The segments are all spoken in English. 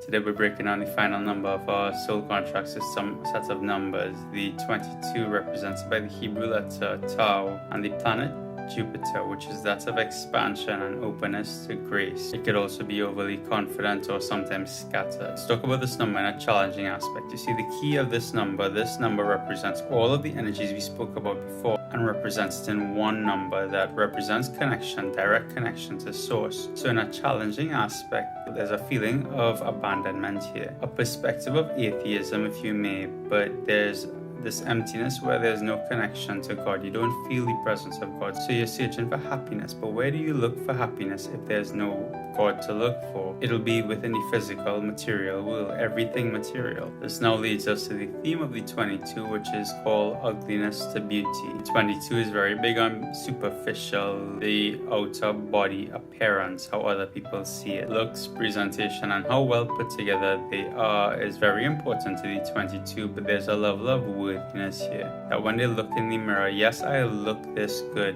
Today we're breaking down the final number of our soul contract system set of numbers. The 22 represented by the Hebrew letter Tau and the planet Jupiter, which is that of expansion and openness to grace. It could also be overly confident or sometimes scattered. Let's talk about this number in a challenging aspect. You see, the key of this number represents all of the energies we spoke about before and represents it in one number that represents connection, direct connection to source. So in a challenging aspect, there's a feeling of abandonment here, a perspective of atheism if you may, but there's this emptiness where there's no connection to God. You don't feel the presence of God. So you're searching for happiness. But where do you look for happiness if there's no God to look for? It'll be within the physical, material world, everything material. This now leads us to the theme of the 22, which is called ugliness to beauty. 22 is very big on superficial, the outer body appearance, how other people see it. Looks, presentation, and how well put together they are is very important to the 22, but there's a level of worthiness here. That when they look in the mirror, yes, I look this good.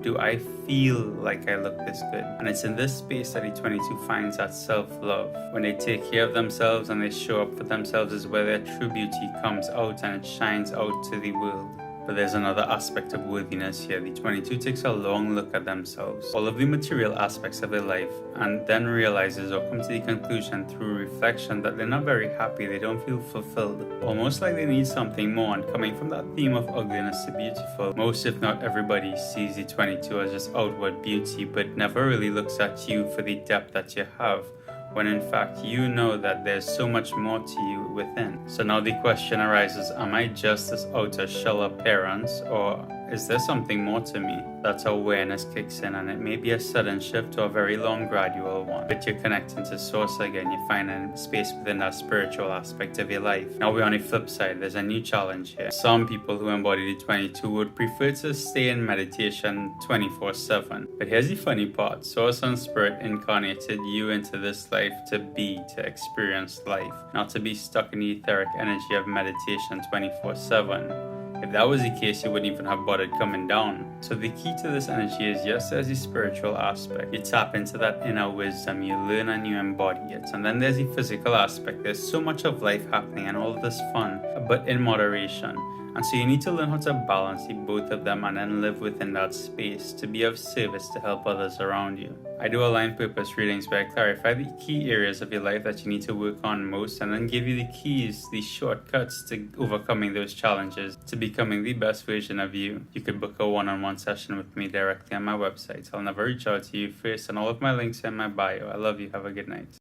Do I feel like I look this good? And it's in this space that the 22 finds that self-love. When they take care of themselves and they show up for themselves is where their true beauty comes out and it shines out to the world. But there's another aspect of worthiness here. The 22 takes a long look at themselves, all of the material aspects of their life, and then realizes or comes to the conclusion through reflection that they're not very happy, they don't feel fulfilled, almost like they need something more. And coming from that theme of ugliness to beautiful, most if not everybody sees the 22 as just outward beauty, but never really looks at you for the depth that you have, when in fact you know that there's so much more to you within. So now the question arises, am I just this outer shell appearance, or is there something more to me? That's how awareness kicks in, and it may be a sudden shift or a very long gradual one. But you're connecting to source again, you find a space within that spiritual aspect of your life. Now we're on the flip side, there's a new challenge here. Some people who embody the 22 would prefer to stay in meditation 24/7. But here's the funny part, source and spirit incarnated you into this life to be, to experience life, not to be stuck in the etheric energy of meditation 24/7. If that was the case, you wouldn't even have bothered coming down. So the key to this energy is, yes, there's the spiritual aspect. You tap into that inner wisdom, you learn and you embody it. And then there's the physical aspect. There's so much of life happening and all of this fun, but in moderation. And so you need to learn how to balance the both of them and then live within that space to be of service to help others around you. I do align purpose readings where I clarify the key areas of your life that you need to work on most and then give you the keys, the shortcuts to overcoming those challenges, to becoming the best version of you. You could book a one-on-one session with me directly on my website. I'll never reach out to you first, and all of my links are in my bio. I love you. Have a good night.